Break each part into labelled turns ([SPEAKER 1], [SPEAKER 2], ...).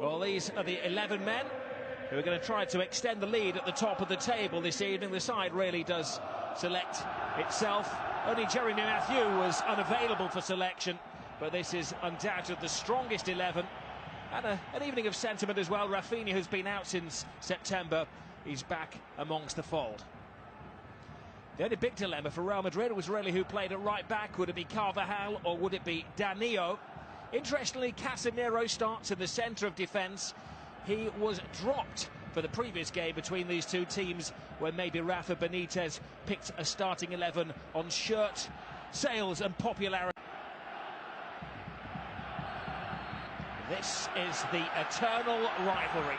[SPEAKER 1] Well, these are the 11 men who are going to try to extend the lead at the top of the table this evening. The side really does select itself. Only Jeremy Matthew was unavailable for selection, but this is undoubtedly the strongest 11. And an evening of sentiment as well. Rafinha, who's been out since September, he's back amongst the fold. The only big dilemma for Real Madrid was really who played at right back. Would it be Carvajal or would it be Danilo? Interestingly, Casemiro starts in the centre of defence. He was dropped for the previous game between these two teams, where maybe Rafa Benitez picked a starting 11 on shirt sales and popularity. This is the eternal rivalry.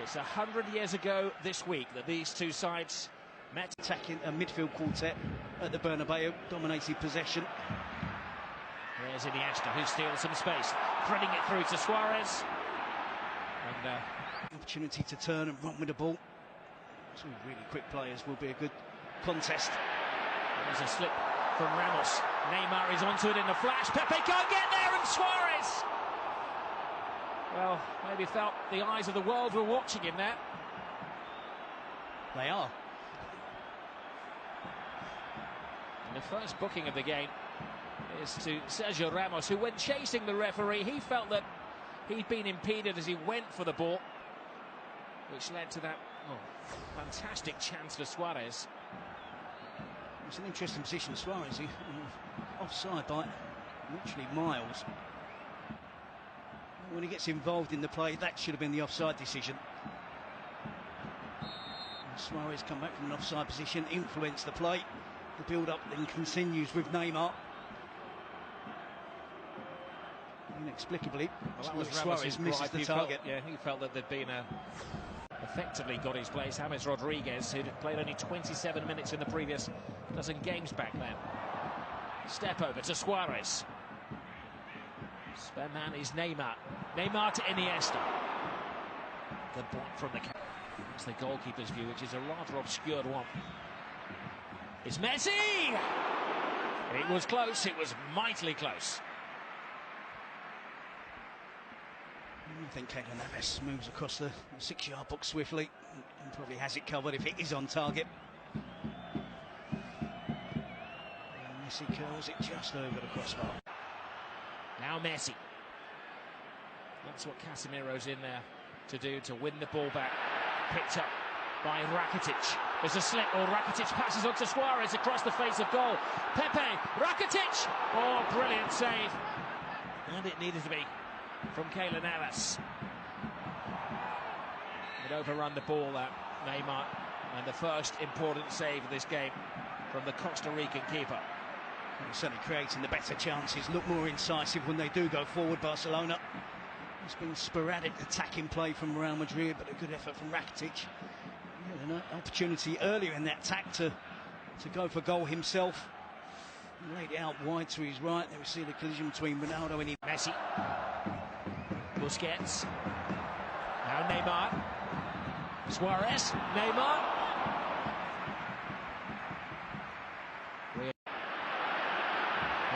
[SPEAKER 1] It's 100 years ago this week that these two sides met.
[SPEAKER 2] Attacking a midfield quartet at the Bernabeu, dominated possession.
[SPEAKER 1] There's Iniesta, who steals some space, threading it through to Suarez. And
[SPEAKER 2] opportunity to turn and run with the ball. Two really quick players, will be a good contest.
[SPEAKER 1] There's a slip from Ramos. Neymar is onto it in a flash. Pepe can't get there, and Suarez! Well, maybe felt the eyes of the world were watching him there.
[SPEAKER 2] They are.
[SPEAKER 1] And the first booking of the game is to Sergio Ramos, who, when chasing the referee, he felt that he'd been impeded as he went for the ball, which led to that fantastic chance for Suarez.
[SPEAKER 2] It's an interesting position, Suarez. He offside by literally miles. When he gets involved in the play, that should have been the offside decision. And Suarez come back from an offside position, influence the play. The build-up then continues with Neymar. Inexplicably, Suarez misses the target.
[SPEAKER 1] He felt that there'd been effectively got his place. James Rodriguez, who'd played only 27 minutes in the previous dozen games back then. Step over to Suarez. Spare man is Neymar. Neymar to Iniesta. The block from the... That's the goalkeeper's view, which is a rather obscured one. It's Messi! It was close, it was mightily close.
[SPEAKER 2] I think Keylor Navas moves across the 6-yard box swiftly and probably has it covered if it is on target. And Messi curls it just over the crossbar.
[SPEAKER 1] Now Messi. That's what Casemiro's in there to do, to win the ball back. Picked up by Rakitic. There's a slip, or Rakitic passes on to Suarez across the face of goal. Pepe, Rakitic! Oh, brilliant save. And it needed to be from Keylor Navas. He'd overrun the ball, that Neymar, and the first important save of this game from the Costa Rican keeper.
[SPEAKER 2] And certainly creating the better chances, look more incisive when they do go forward, Barcelona. It's been sporadic attacking play from Real Madrid, but a good effort from Rakitic. An opportunity earlier in that attack to go for goal himself. He laid it out wide to his right. There we see the collision between Ronaldo and
[SPEAKER 1] Messi. Busquets. Now Neymar. Suarez. Neymar.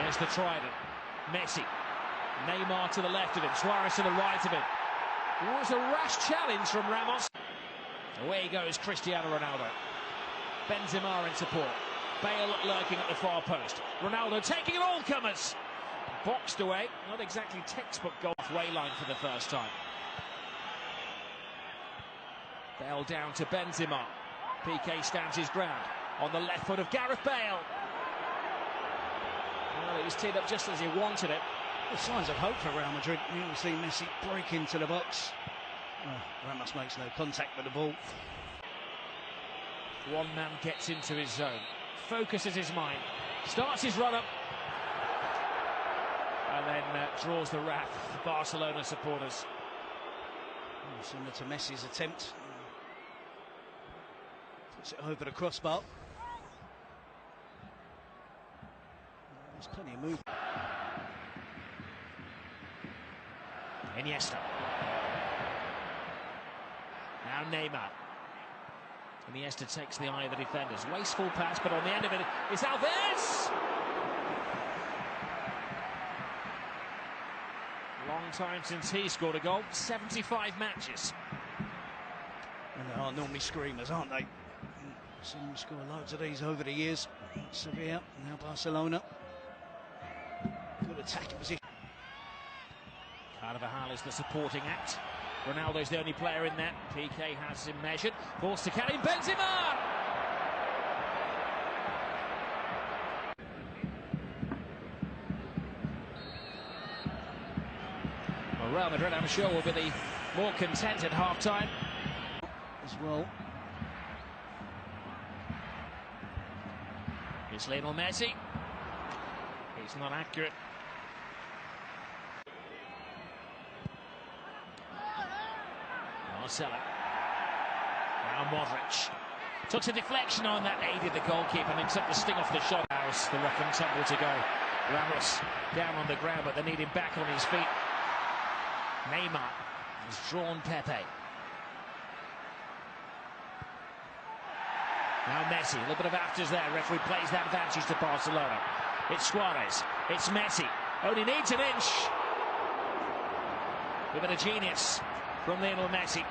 [SPEAKER 1] Here's the trident. Messi. Neymar to the left of him. Suarez to the right of him. It was a rash challenge from Ramos. Away goes Cristiano Ronaldo. Benzema in support. Bale lurking at the far post. Ronaldo taking it all comers. Boxed away. Not exactly textbook goal way line for the first time. Bale down to Benzema. PK stands his ground on the left foot of Gareth Bale. Well, it was teed up just as he wanted it.
[SPEAKER 2] The signs of hope for Real Madrid. You will see Messi break into the box. Ramos makes no contact with the ball.
[SPEAKER 1] One man gets into his zone, focuses his mind, starts his run up, and then draws the wrath of Barcelona supporters.
[SPEAKER 2] Similar to Messi's attempt. Puts it over the crossbar. There's plenty of movement.
[SPEAKER 1] Iniesta. Now Neymar. Iniesta takes the eye of the defenders. Wasteful pass, but on the end of it is Alves! Long time since he scored a goal, 75 matches.
[SPEAKER 2] And they are normally screamers, aren't they? Seen him score loads of these over the years. Sevilla, now Barcelona. Good attacking position.
[SPEAKER 1] Carvajal is the supporting act. Ronaldo's the only player in there. PK has him measured. Forced to Karim Benzema! Well, Real Madrid, I'm sure, will be the more content at half-time.
[SPEAKER 2] As well.
[SPEAKER 1] It's Lionel Messi. He's not accurate. Marcelo. Now Modric. Took a deflection on that, aided the goalkeeper and took the sting off the shot. House, the rough and tumble to go. Ramos down on the ground, but they need him back on his feet. Neymar has drawn Pepe. Now Messi, a little bit of afters there. Referee plays that advantage to Barcelona. It's Suarez, it's Messi. Only needs an inch. A bit of genius from Lionel Messi.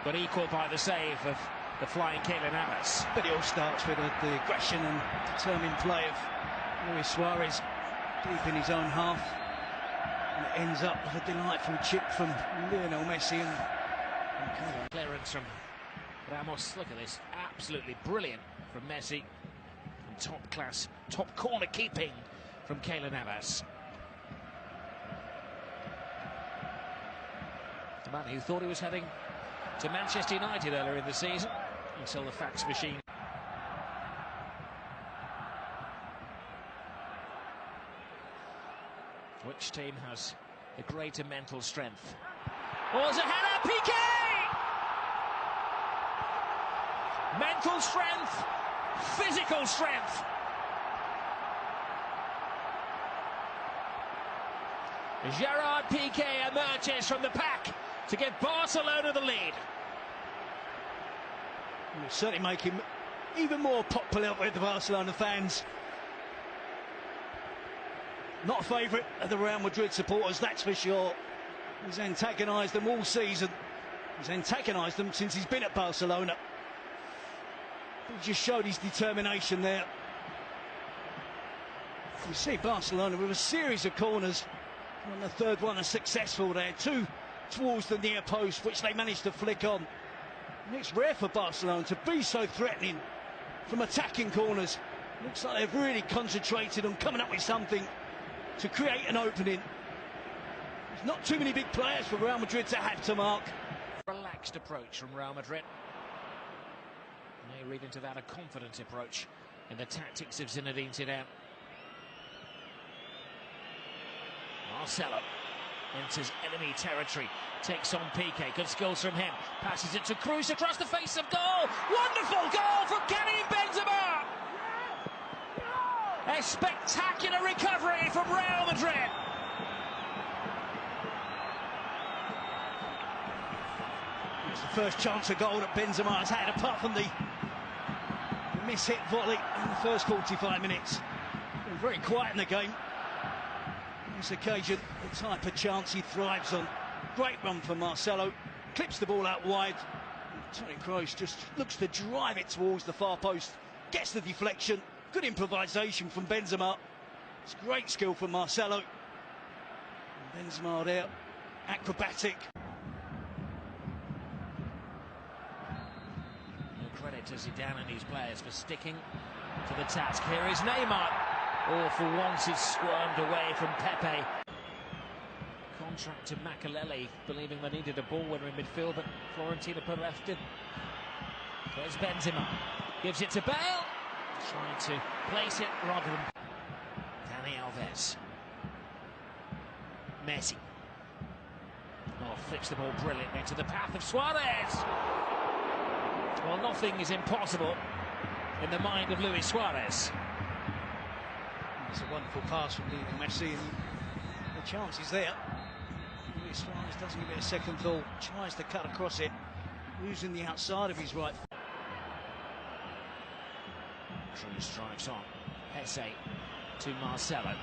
[SPEAKER 1] But equal by the save of the flying Keylor Navas.
[SPEAKER 2] But it all starts with the aggression and determined play of Luis Suarez deep in his own half. And it ends up with a delightful chip from Lionel Messi and
[SPEAKER 1] clearance from Ramos. Look at this, absolutely brilliant from Messi. And top class, top corner keeping from Keylor Navas. The man who thought he was heading to Manchester United earlier in the season until the fax machine. Which team has the greater mental strength? Oh, there's a header, PK! Mental strength, physical strength. Gerard Piqué emerges from the pack to give Barcelona the lead.
[SPEAKER 2] It'll certainly make him even more popular with the Barcelona fans. Not a favourite of the Real Madrid supporters, that's for sure. He's antagonised them all season. He's antagonised them since he's been at Barcelona. He just showed his determination there. You see Barcelona with a series of corners. And the third one is successful there. Two towards the near post, which they managed to flick on. And it's rare for Barcelona to be so threatening from attacking corners. Looks like they've really concentrated on coming up with something to create an opening. There's not too many big players for Real Madrid to have to mark.
[SPEAKER 1] Relaxed approach from Real Madrid. May read into that a confident approach in the tactics of Zinedine Zidane. Marcelo enters enemy territory, takes on Piqué, good skills from him, passes it to Cruz across the face of goal. Wonderful goal from Karim Benzema! A spectacular recovery from Real Madrid.
[SPEAKER 2] It's the first chance of goal that Benzema has had, apart from the miss-hit volley in the first 45 minutes. Been very quiet in the game. On this occasion, the type of chance he thrives on. Great run from Marcelo, clips the ball out wide. Toni Kroos just looks to drive it towards the far post, gets the deflection. Good improvisation from Benzema. It's great skill from Marcelo. And Benzema there, acrobatic.
[SPEAKER 1] No credit to Zidane and his players for sticking to the task. Here is Neymar. Oh, for once he's squirmed away from Pepe. Contract to Makelele, believing they needed a ball winner in midfield, but Florentino Perez didn't. There's Benzema. Gives it to Bale. Trying to place it rather than Dani Alves. Messi. Oh, flips the ball brilliantly into the path of Suarez. Well, nothing is impossible in the mind of Luis Suarez.
[SPEAKER 2] It's a wonderful pass from Lionel Messi, and the chance is there. Luis Suarez doesn't give it a second thought, tries to cut across it, using the outside of his right foot.
[SPEAKER 1] Cruz strikes on. Hesse to Marcelo.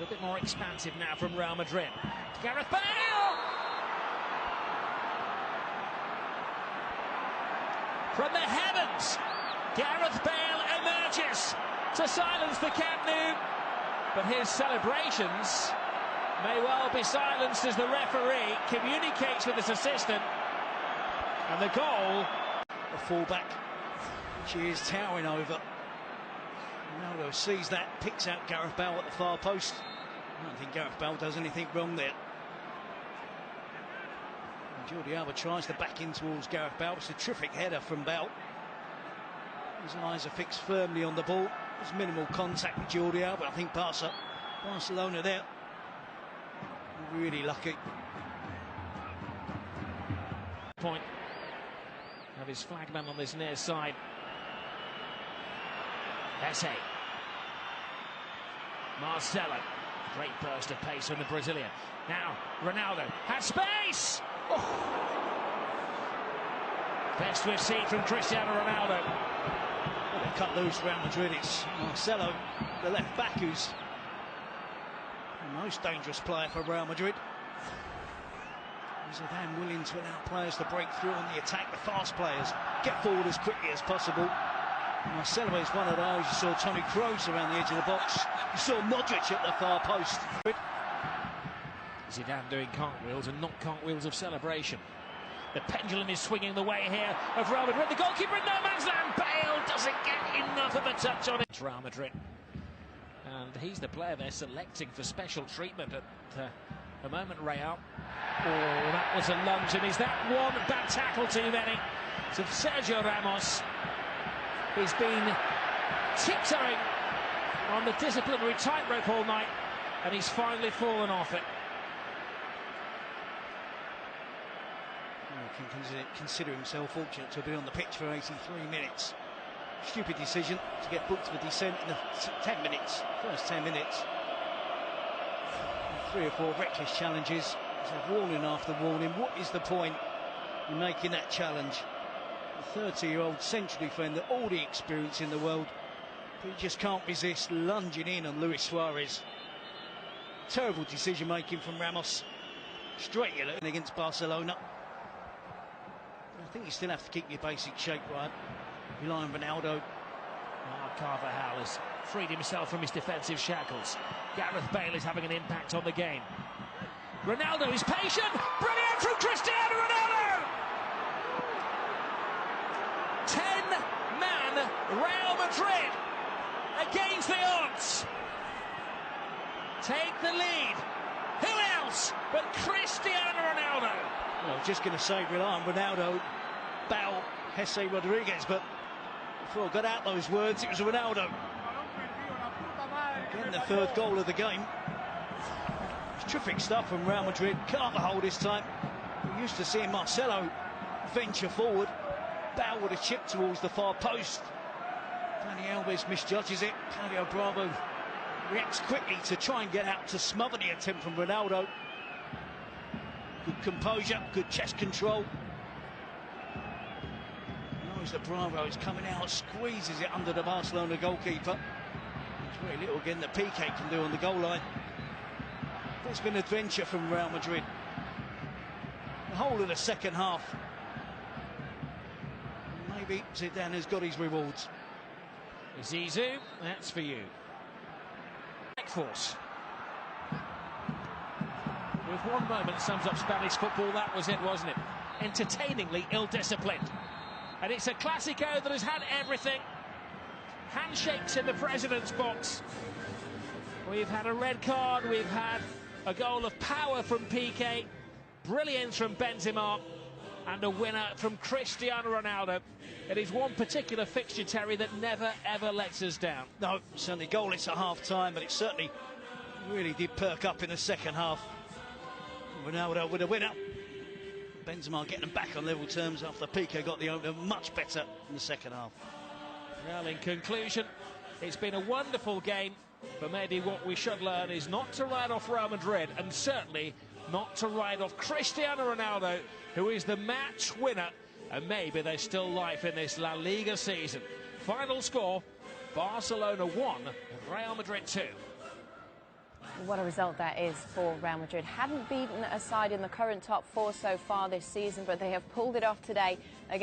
[SPEAKER 1] a bit more expansive now from Real Madrid. Gareth Bale! From the heavens, Gareth Bale emerges to silence the Camp Nou. But his celebrations may well be silenced as the referee communicates with his assistant. And the goal...
[SPEAKER 2] A fullback, she is towering over. Ronaldo sees that, picks out Gareth Bale at the far post. I don't think Gareth Bale does anything wrong there. And Jordi Alba tries to back in towards Gareth Bale. It's a terrific header from Bale. His eyes are fixed firmly on the ball. There's minimal contact with Jordi Alba. I think Barcelona there. Really lucky.
[SPEAKER 1] Point of his flagman on this near side. Esse. Marcelo. Great burst of pace from the Brazilian. Now Ronaldo has space. Oh. Best we've seen from Cristiano Ronaldo.
[SPEAKER 2] Well, they cut loose Real Madrid. It's Marcelo, the left back, who's the most dangerous player for Real Madrid. Zidane willing to allow players to break through on the attack. The fast players get forward as quickly as possible. Marcelo is one of those. You saw Toni Kroos around the edge of the box. You saw Modric at the far post.
[SPEAKER 1] Zidane doing cartwheels, and not cartwheels of celebration. The pendulum is swinging the way here of Real Madrid. The goalkeeper in no man's land. Bale doesn't get enough of a touch on it. It's Real Madrid. And he's the player they're selecting for special treatment at the moment, Real. Oh, that was a lunge, and is that one bad tackle too many? So Sergio Ramos, he's been tiptoeing on the disciplinary tightrope all night, and he's finally fallen off it.
[SPEAKER 2] He can consider himself fortunate to be on the pitch for 83 minutes. Stupid decision to get booked for dissent in the 10 minutes, first 10 minutes. 3 or 4 reckless challenges. He's warning after warning. What is the point in making that challenge? The 30-year-old central defender, all the experience in the world, but he just can't resist lunging in on Luis Suarez. Terrible decision making from Ramos. Straight yellow against Barcelona. I think you still have to keep your basic shape right. Rely on Ronaldo.
[SPEAKER 1] Carvajal has freed himself from his defensive shackles. Gareth Bale is having an impact on the game. Ronaldo is patient. Brilliant from Cristiano Ronaldo! 10-man Real Madrid against the odds. Take the lead. Who else but Cristiano Ronaldo?
[SPEAKER 2] Well, I was just going to say rely on Ronaldo, Bale, Jesse Rodriguez, but before I got out those words, it was Ronaldo. Again, the third goal of the game. It's terrific stuff from Real Madrid. Carvajal this time. We're used to seeing Marcelo venture forward. Bale with a chip towards the far post. Dani Alves misjudges it. Claudio Bravo reacts quickly to try and get out to smother the attempt from Ronaldo. Good composure, good chest control. Knows that Bravo is coming out, squeezes it under the Barcelona goalkeeper. There's very little again that Piqué can do on the goal line. It's been adventure from Real Madrid. The whole of the second half. Maybe Zidane has got his rewards.
[SPEAKER 1] Zizou, that's for you. Force. With one moment sums up Spanish football, that was it, wasn't it? Entertainingly ill-disciplined. And it's a Clasico that has had everything. Handshakes in the president's box. We've had a red card, we've had a goal of power from Piqué, brilliance from Benzema, and a winner from Cristiano Ronaldo. It is one particular fixture, Terry, that never, ever lets us down.
[SPEAKER 2] No, certainly goalless at half-time, but it certainly really did perk up in the second half. Ronaldo with a winner. Benzema getting them back on level terms after Piqué got the opener much better in the second half.
[SPEAKER 1] Well, in conclusion, it's been a wonderful game, but maybe what we should learn is not to write off Real Madrid, and certainly not to write off Cristiano Ronaldo, who is the match winner, and maybe there's still life in this La Liga season. Final score, Barcelona 1, Real Madrid 2.
[SPEAKER 3] What a result that is for Real Madrid. Hadn't beaten a side in the current top four so far this season, but they have pulled it off today against